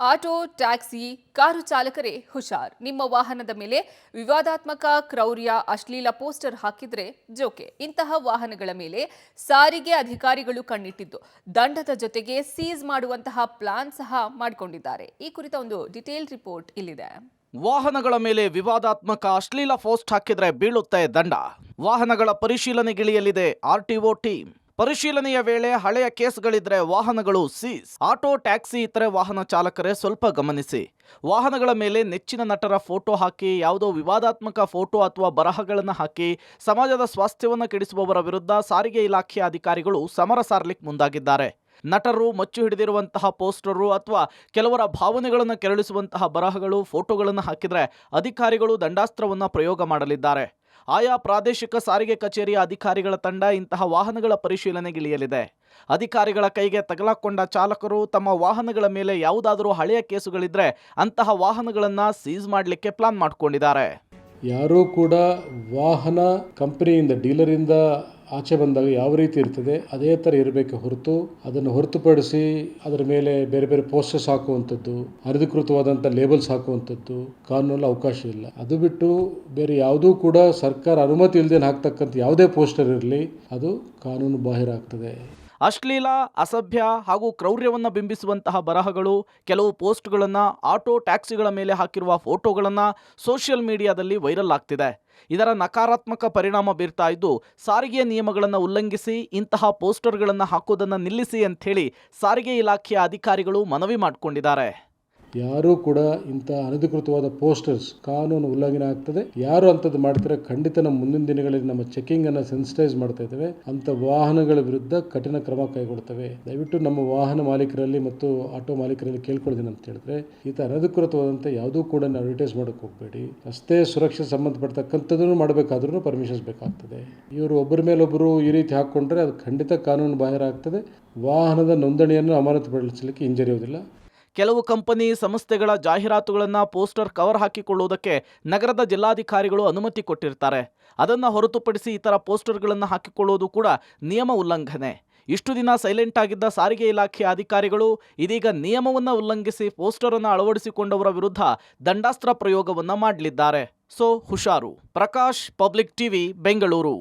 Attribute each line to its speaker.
Speaker 1: Auto, taxi, car ಚಾಲಕರೇ ಹುಷಾರ್. ನಿಮ್ಮ ವಾಹನದ ಮೇಲೆ ವಿವಾದಾತ್ಮಕ, ಕ್ರೌರ್ಯ, ಅಶ್ಲೀಲ ಪೋಸ್ಟರ್ ಹಾಕಿದ್ರೆ ಜೋಕೆ. ಇಂತಹ ವಾಹನಗಳ ಮೇಲೆ ಸಾರಿಗೆ ಅಧಿಕಾರಿಗಳು ಕಣ್ಣಿಟ್ಟಿದ್ದು ದಂಡದ ಜೊತೆಗೆ ಸೀಸ್ ಮಾಡುವಂತಹ ಪ್ಲಾನ್ ಸಹ ಮಾಡಿಕೊಂಡಿದ್ದಾರೆ. ಈ ಕುರಿತ ಒಂದು ಡಿಟೇಲ್ ರಿಪೋರ್ಟ್ ಇಲ್ಲಿದೆ.
Speaker 2: ವಾಹನಗಳ ಮೇಲೆ ವಿವಾದಾತ್ಮಕ ಅಶ್ಲೀಲ ಪೋಸ್ಟ್ ಹಾಕಿದ್ರೆ ಬೀಳುತ್ತೆ ದಂಡ. ವಾಹನಗಳ ಪರಿಶೀಲನೆಗಿಳಿಯಲಿದೆ ಆರ್ಟಿಒ ಟೀಮ್. ಪರಿಶೀಲನೆಯ ವೇಳೆ ಹಳೆಯ ಕೇಸ್ಗಳಿದ್ರೆ ವಾಹನಗಳು ಸೀಸ್. ಆಟೋ, ಟ್ಯಾಕ್ಸಿ ಇತರೆ ವಾಹನ ಚಾಲಕರೇ ಸ್ವಲ್ಪ ಗಮನಿಸಿ. ವಾಹನಗಳ ಮೇಲೆ ನೆಚ್ಚಿನ ನಟರ ಫೋಟೋ ಹಾಕಿ, ಯಾವುದೋ ವಿವಾದಾತ್ಮಕ ಫೋಟೋ ಅಥವಾ ಬರಹಗಳನ್ನು ಹಾಕಿ ಸಮಾಜದ ಸ್ವಾಸ್ಥ್ಯವನ್ನು ಕೆಡಿಸುವವರ ವಿರುದ್ಧ ಸಾರಿಗೆ ಇಲಾಖೆಯ ಅಧಿಕಾರಿಗಳು ಸಮರ ಸಾರಲಿಕ್ಕೆ ಮುಂದಾಗಿದ್ದಾರೆ. ನಟರು, ಮಚ್ಚು ಹಿಡಿದಿರುವಂತಹ ಪೋಸ್ಟರು ಅಥವಾ ಕೆಲವರ ಭಾವನೆಗಳನ್ನು ಕೆರಳಿಸುವಂತಹ ಬರಹಗಳು, ಫೋಟೋಗಳನ್ನು ಹಾಕಿದ್ರೆ ಅಧಿಕಾರಿಗಳು ದಂಡಾಸ್ತ್ರವನ್ನು ಪ್ರಯೋಗ ಮಾಡಲಿದ್ದಾರೆ. ಆಯಾ ಪ್ರಾದೇಶಿಕ ಸಾರಿಗೆ ಕಚೇರಿಯ ಅಧಿಕಾರಿಗಳ ತಂಡ ಇಂತಹ ವಾಹನಗಳ ಪರಿಶೀಲನೆಗಿಳಿಯಲಿದೆ. ಅಧಿಕಾರಿಗಳ ಕೈಗೆ ತಗಲಾಕೊಂಡ ಚಾಲಕರು ತಮ್ಮ ವಾಹನಗಳ ಮೇಲೆ ಯಾವುದಾದರೂ ಹಳೆಯ ಕೇಸುಗಳಿದ್ರೆ ಅಂತಹ ವಾಹನಗಳನ್ನು ಸೀಸ್ ಮಾಡಲಿಕ್ಕೆ ಪ್ಲಾನ್ ಮಾಡಿಕೊಂಡಿದ್ದಾರೆ.
Speaker 3: ಯಾರೂ ಕೂಡ ವಾಹನ ಕಂಪನಿಯಿಂದ, ಡೀಲರಿಂದ ಆಚೆ ಬಂದಾಗ ಯಾವ ರೀತಿ ಇರ್ತದೆ ಅದೇ ಥರ ಇರಬೇಕು ಹೊರತು ಅದನ್ನು ಹೊರತುಪಡಿಸಿ ಅದರ ಮೇಲೆ ಬೇರೆ ಬೇರೆ ಪೋಸ್ಟರ್ಸ್ ಹಾಕುವಂಥದ್ದು, ಅನಧಿಕೃತವಾದಂಥ ಲೇಬಲ್ಸ್ ಹಾಕುವಂಥದ್ದು ಕಾನೂನಲ್ಲಿ ಅವಕಾಶ ಇಲ್ಲ. ಅದು ಬಿಟ್ಟು ಬೇರೆ ಯಾವುದೂ ಕೂಡ ಸರ್ಕಾರ ಅನುಮತಿ ಇಲ್ಲದೆ ಹಾಕ್ತಕ್ಕಂಥ ಯಾವುದೇ ಪೋಸ್ಟರ್ ಇರಲಿ ಅದು ಕಾನೂನು ಬಾಹಿರ ಆಗ್ತದೆ.
Speaker 2: ಅಶ್ಲೀಲ, ಅಸಭ್ಯ ಹಾಗೂ ಕ್ರೌರ್ಯವನ್ನು ಬಿಂಬಿಸುವಂತಹ ಬರಹಗಳು, ಕೆಲವು ಪೋಸ್ಟ್ಗಳನ್ನು, ಆಟೋ, ಟ್ಯಾಕ್ಸಿಗಳ ಮೇಲೆ ಹಾಕಿರುವ ಫೋಟೋಗಳನ್ನು ಸೋಷಿಯಲ್ ಮೀಡಿಯಾದಲ್ಲಿ ವೈರಲ್ ಆಗ್ತಿದೆ. ಇದರ ನಕಾರಾತ್ಮಕ ಪರಿಣಾಮ ಬೀರ್ತಾ ಇದ್ದು, ಸಾರಿಗೆಯ ನಿಯಮಗಳನ್ನು ಉಲ್ಲಂಘಿಸಿ ಇಂತಹ ಪೋಸ್ಟರ್ಗಳನ್ನು ಹಾಕೋದನ್ನು ನಿಲ್ಲಿಸಿ ಅಂಥೇಳಿ ಸಾರಿಗೆ ಇಲಾಖೆಯ ಅಧಿಕಾರಿಗಳು ಮನವಿ ಮಾಡಿಕೊಂಡಿದ್ದಾರೆ.
Speaker 3: ಯಾರೂ ಕೂಡ ಇಂಥ ಅನಧಿಕೃತವಾದ ಪೋಸ್ಟರ್ಸ್ ಕಾನೂನು ಉಲ್ಲಂಘನೆ ಆಗ್ತದೆ. ಯಾರು ಅಂಥದ್ದು ಮಾಡ್ತಾರೆ ಖಂಡಿತ ನಮ್ಮ ಮುಂದಿನ ದಿನಗಳಲ್ಲಿ ನಮ್ಮ ಚೆಕಿಂಗನ್ನು ಸೆನ್ಸಿಟೈಸ್ ಮಾಡ್ತಾ ಇದ್ದೇವೆ. ಅಂಥ ವಾಹನಗಳ ವಿರುದ್ಧ ಕಠಿಣ ಕ್ರಮ ಕೈಗೊಳ್ತೇವೆ. ದಯವಿಟ್ಟು ನಮ್ಮ ವಾಹನ ಮಾಲೀಕರಲ್ಲಿ ಮತ್ತು ಆಟೋ ಮಾಲೀಕರಲ್ಲಿ ಕೇಳ್ಕೊಳ್ತೀನಿ ಅಂತ ಹೇಳಿದ್ರೆ, ಈ ಥರ ಅನಧಿಕೃತವಾದಂಥ ಯಾವುದೂ ಕೂಡ ಅಡ್ವರ್ಟೈಸ್ ಮಾಡೋಕ್ಕೆ ಹೋಗಬೇಡಿ. ರಸ್ತೆ ಸುರಕ್ಷೆ ಸಂಬಂಧಪಡ್ತಕ್ಕಂಥದ್ದನ್ನು ಮಾಡಬೇಕಾದ್ರೂ ಪರ್ಮಿಷನ್ಸ್ ಬೇಕಾಗ್ತದೆ. ಇವರು ಒಬ್ಬರ ಮೇಲೊಬ್ಬರು ಈ ರೀತಿ ಹಾಕ್ಕೊಂಡ್ರೆ ಅದು ಖಂಡಿತ ಕಾನೂನು ಬಾಹಿರ ಆಗ್ತದೆ. ವಾಹನದ ನೋಂದಣಿಯನ್ನು ಅಮಾನತುಪಡಿಸಲಿಕ್ಕೆ ಹಿಂಜರಿಯುವುದಿಲ್ಲ.
Speaker 2: ಕೆಲವು ಕಂಪನಿ ಸಂಸ್ಥೆಗಳ ಜಾಹೀರಾತುಗಳನ್ನು ಪೋಸ್ಟರ್ ಕವರ್ ಹಾಕಿಕೊಳ್ಳುವುದಕ್ಕೆ ನಗರದ ಜಿಲ್ಲಾಧಿಕಾರಿಗಳು ಅನುಮತಿ ಕೊಟ್ಟಿರ್ತಾರೆ. ಅದನ್ನು ಹೊರತುಪಡಿಸಿ ಇತರ ಪೋಸ್ಟರ್ಗಳನ್ನು ಹಾಕಿಕೊಳ್ಳುವುದು ಕೂಡ ನಿಯಮ ಉಲ್ಲಂಘನೆ. ಇಷ್ಟು ದಿನ ಸೈಲೆಂಟ್ ಆಗಿದ್ದ ಸಾರಿಗೆ ಇಲಾಖೆಯ ಅಧಿಕಾರಿಗಳು ಇದೀಗ ನಿಯಮವನ್ನು ಉಲ್ಲಂಘಿಸಿ ಪೋಸ್ಟರ್ ಅನ್ನು ಅಳವಡಿಸಿಕೊಂಡವರ ವಿರುದ್ಧ ದಂಡಾಸ್ತ್ರ ಪ್ರಯೋಗವನ್ನು ಮಾಡಲಿದ್ದಾರೆ. ಸೊ ಹುಷಾರು. Prakash, public TV, Bengaluru.